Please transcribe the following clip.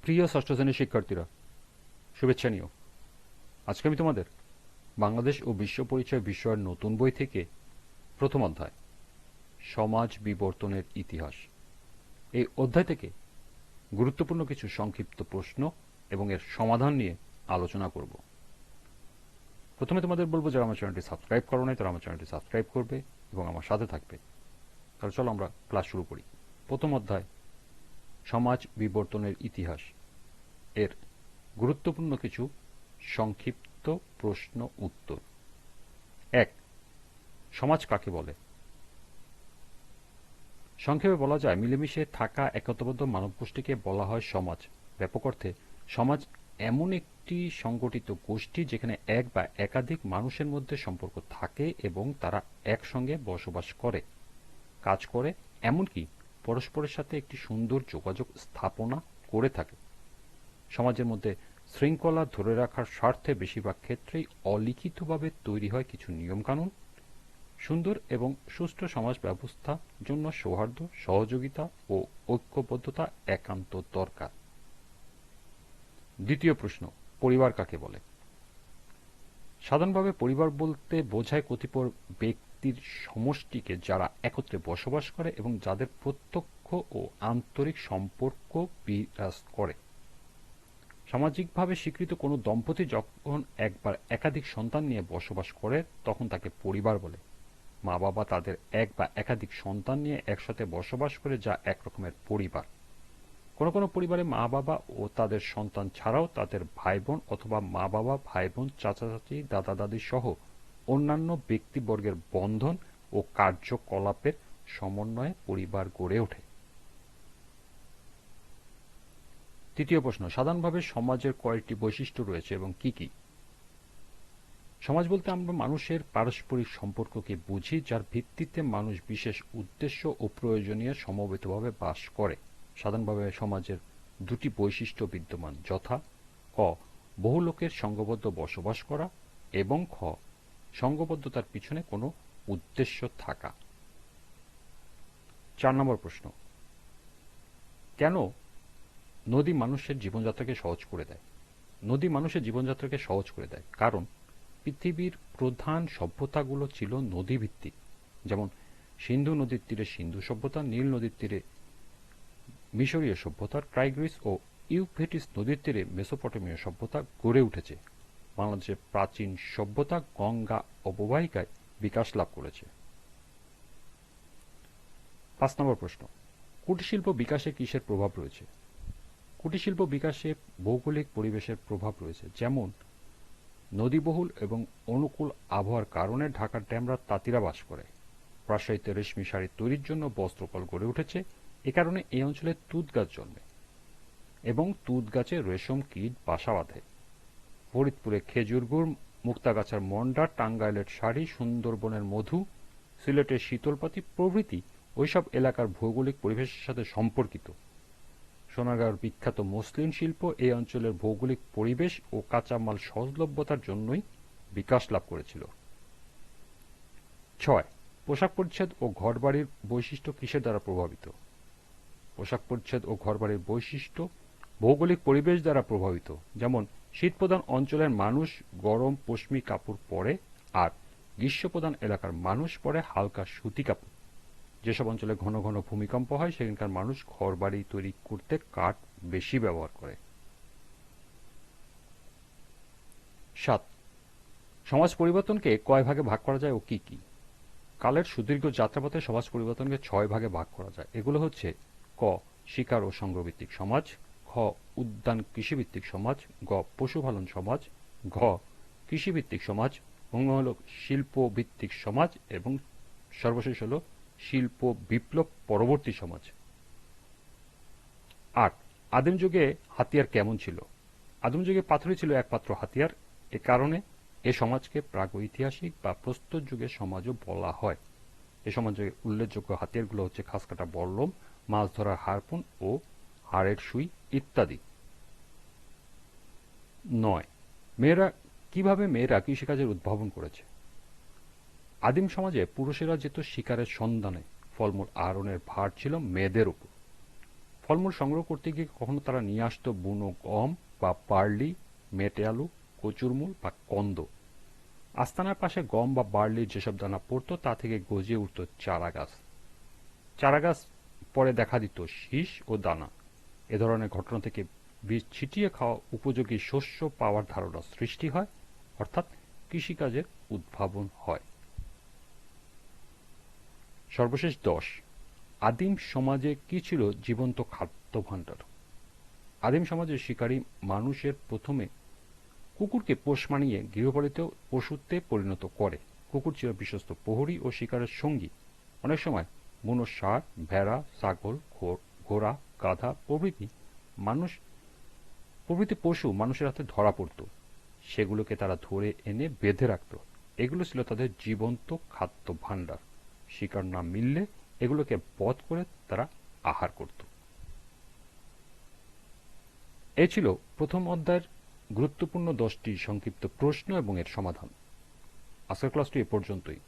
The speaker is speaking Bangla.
প্রিয় ষষ্ঠ শ্রেণীর শিক্ষার্থীরা, শুভেচ্ছা নিও। আজকে আমি তোমাদের বাংলাদেশ ও বিশ্ব পরিচয় বিষয়ের নতুন বই থেকে প্রথম অধ্যায় সমাজ বিবর্তনের ইতিহাস, এই অধ্যায় থেকে গুরুত্বপূর্ণ কিছু সংক্ষিপ্ত প্রশ্ন এবং এর সমাধান নিয়ে আলোচনা করব। প্রথমে তোমাদের বলবো, যারা আমার চ্যানেলটি সাবস্ক্রাইব করো নাই তারা আমার চ্যানেলটি সাবস্ক্রাইব করবে এবং আমার সাথে থাকবে। তাহলে চলো আমরা ক্লাস শুরু করি। প্রথম অধ্যায় সমাজ বিবর্তনের ইতিহাস এর গুরুত্বপূর্ণ কিছু সংক্ষিপ্ত প্রশ্ন উত্তর। ১. সমাজ কাকে বলে? সংক্ষেপে বলা যায়, মিলেমিশে থাকা একতাবদ্ধ মানবগোষ্ঠীকে বলা হয় সমাজ। ব্যাপক অর্থে সমাজ এমন একটি সংগঠিত গোষ্ঠী যেখানে এক বা একাধিক মানুষের মধ্যে সম্পর্ক থাকে এবং তারা একসঙ্গে বসবাস করে, কাজ করে, এমনকি পরস্পরের সাথে একটি সুন্দর যোগাযোগ স্থাপনা করে থাকে। সমাজের মধ্যে শৃঙ্খলা ধরে রাখার স্বার্থে বেশিরভাগ ক্ষেত্রেই অলিখিতভাবে তৈরি হয় কিছু নিয়মকানুন। সুন্দর এবং সুষ্ঠু সমাজ ব্যবস্থার জন্য সৌহার্দ্য, সহযোগিতা ও ঐক্যবদ্ধতা একান্ত দরকার। দ্বিতীয় প্রশ্ন, পরিবার কাকে বলে? সাধারণভাবে পরিবার বলতে বোঝায় কতিপয় ব্যক্তির সমষ্টিকে যারা একত্রে বসবাস করে এবং যাদের প্রত্যক্ষ ও আন্তরিক সম্পর্ক বিরাজ করে। সামাজিকভাবে স্বীকৃত কোনো দম্পতি যখন একবার একাধিক সন্তান নিয়ে বসবাস করে তখন তাকে পরিবার বলে। মা বাবা তাদের এক বা একাধিক সন্তান নিয়ে একসাথে বসবাস করে, যা এক রকমের পরিবার। কোনো কোনো পরিবারে মা বাবা ও তাদের সন্তান ছাড়াও তাদের ভাই বোন অথবা মা বাবা, ভাই বোন, চাচা চাচি, দাদা দাদি সহ অন্যান্য ব্যক্তিবর্গের বন্ধন ও কার্যকলাপের সমন্বয়ে পরিবার গড়ে ওঠে। তৃতীয় প্রশ্ন, সাধারণভাবে সমাজের কয়েকটি বৈশিষ্ট্য রয়েছে এবং কি কি? সমাজ বলতে আমরা মানুষের পারস্পরিক সম্পর্ককে বুঝি, যার ভিত্তিতে মানুষ বিশেষ উদ্দেশ্য ও প্রয়োজনীয় সমবেতভাবে বাস করে। সাধারণভাবে সমাজের দুটি বৈশিষ্ট্য বিদ্যমান, যথা ক. বহু লোকের সংঘবদ্ধ বসবাস করা এবং খ. সংঘবদ্ধতার পিছনে কোনো উদ্দেশ্য থাকা। ৪ নম্বর প্রশ্ন, কেন নদী মানুষের জীবনযাত্রাকে সহজ করে দেয়? নদী মানুষের জীবনযাত্রাকে সহজ করে দেয় কারণ পৃথিবীর প্রধান সভ্যতাগুলো ছিল নদীভিত্তিক, যেমন সিন্ধু নদীর তীরে সিন্ধু সভ্যতা, নীল নদীর তীরে মিশরীয় সভ্যতা, টাইগ্রিস ও ইউফ্রেটিস নদীর তীরে মেসোপটেমীয় সভ্যতা গড়ে উঠেছে। বাংলাদেশের প্রাচীন সভ্যতা গঙ্গা অববাহিকায় বিকাশ লাভ করেছে। ৫ নম্বর প্রশ্ন, কুটিরশিল্প বিকাশে কিসের প্রভাব রয়েছে? কুটিরশিল্প বিকাশে ভৌগোলিক পরিবেশের প্রভাব রয়েছে, যেমন নদীবহুল এবং অনুকূল আবহাওয়ার কারণে ঢাকার ডেমরা তাঁতিরা বাস করে। রাজশাহীতে রেশমি শাড়ি তৈরির জন্য বস্ত্রকল গড়ে উঠেছে। এ কারণে এই অঞ্চলে তুঁত গাছ জন্মে এবং তুঁত গাছে রেশম কীট বাসা বাঁধে। ফরিদপুরে খেজুর গুড়, মুক্তাগাছার মন্ডা, টাঙ্গাইলের শাড়ি, সুন্দরবনের মধু, সিলেটের শীতলপাতি প্রভৃতি ওইসব এলাকার ভৌগোলিক পরিবেশের সাথে সম্পর্কিত। সোনারগাঁওয়ের বিখ্যাত মসলিন শিল্প এই অঞ্চলের ভৌগোলিক পরিবেশ ও কাঁচামাল সহজলভ্যতার জন্যই বিকাশ লাভ করেছিল। ৬. পোশাক পরিচ্ছদ ও ঘরবাড়ির বৈশিষ্ট্য কিসের দ্বারা প্রভাবিত? পোশাক পরিচ্ছদ ও ঘরবাড়ির বৈশিষ্ট্য ভৌগোলিক পরিবেশ দ্বারা প্রভাবিত, যেমন শীতপ্রধান অঞ্চলের মানুষ গরম পশমি কাপড় পরে আর গ্রীষ্মপ্রধান এলাকার মানুষ পরে হালকা সুতি কাপড়। যেসব অঞ্চলে ঘন ঘন ভূমিকম্প হয় সেখানকার মানুষ ঘরবাড়ি তৈরি করতে কাঠ বেশি ব্যবহার করে। ৭. সমাজ পরিবর্তনকে কয় ভাগে ভাগ করা যায় ও কি কি? কালের সুদীর্ঘ যাত্রাপথে সমাজ পরিবর্তনকে ৬ ভাগে ভাগ করা যায়। এগুলো হচ্ছে: ক. শিকার ও সংগ্রহভিত্তিক সমাজ, খ. উদ্যান কৃষিভিত্তিক সমাজ, গ. পশুপালন সমাজ, ঘ. কৃষিভিত্তিক সমাজ, হল শিল্প ভিত্তিক সমাজ এবং সর্বশেষ হল শিল্প বিপ্লব পরবর্তী সমাজ। ৮. আদিম যুগে হাতিয়ার কেমন ছিল? আদিম যুগে পাথরই ছিল একমাত্র হাতিয়ার। এ কারণে এ সমাজকে প্রাগৈতিহাসিক বা প্রস্তর যুগের সমাজও বলা হয়। এ সমাজে উল্লেখযোগ্য হাতিয়ারগুলো হচ্ছে ঘাস কাটা বল্লম, মাছ ধরার হারপুন ও হাড়ের সুই ইত্যাদি। ৯. কিভাবে মেয়েরা কৃষিকাজের উদ্ভাবন করেছে? আদিম সমাজে পুরুষেরা যেত শিকারের সন্ধানে, ফলমূল আহরণের ভার ছিল মেয়েদের উপর। ফলমূল সংগ্রহ করতে গিয়ে কখনো তারা নিয়ে আসতো বুনো গম বা বার্লি, মেটে আলু, কচুরমূল বা কন্দ। আস্তানার পাশে গম বা বার্লির যেসব দানা পড়তো তা থেকে গজিয়ে উঠত চারা গাছ। চারা গাছ পরে দেখা দিত শীষ ও দানা। এ ধরনের ঘটনা থেকে বীজ ছিটিয়ে খাওয়া উপযোগী শস্য পাওয়ার ধারণা সৃষ্টি হয়, অর্থাৎ কৃষিকাজের উদ্ভাবন হয়। সর্বশেষ 10, আদিম সমাজে কি ছিল জীবন্ত খাদ্য ভাণ্ডার? আদিম সমাজে শিকারী মানুষের প্রথমে কুকুরকে পোষ মানিয়ে গৃহপালিত পশুতে পরিণত করে। কুকুর ছিল বিশ্বস্ত প্রহরী ও শিকারের সঙ্গী। অনেক সময় বুনো ষাঁড়, ভেড়া, ছাগল, ঘোড়া, গাধা প্রভৃতি পশু মানুষের হাতে ধরা পড়ত। সেগুলোকে তারা ধরে এনে বেঁধে রাখত। এগুলো ছিল তাদের জীবন্ত খাদ্য ভাণ্ডার। শিকার না মিললে এগুলোকে বধ করে তারা আহার করত। এ ছিল প্রথম অধ্যায়ের গুরুত্বপূর্ণ 10টি সংক্ষিপ্ত প্রশ্ন এবং এর সমাধান। আজকের ক্লাসটি এ পর্যন্তই।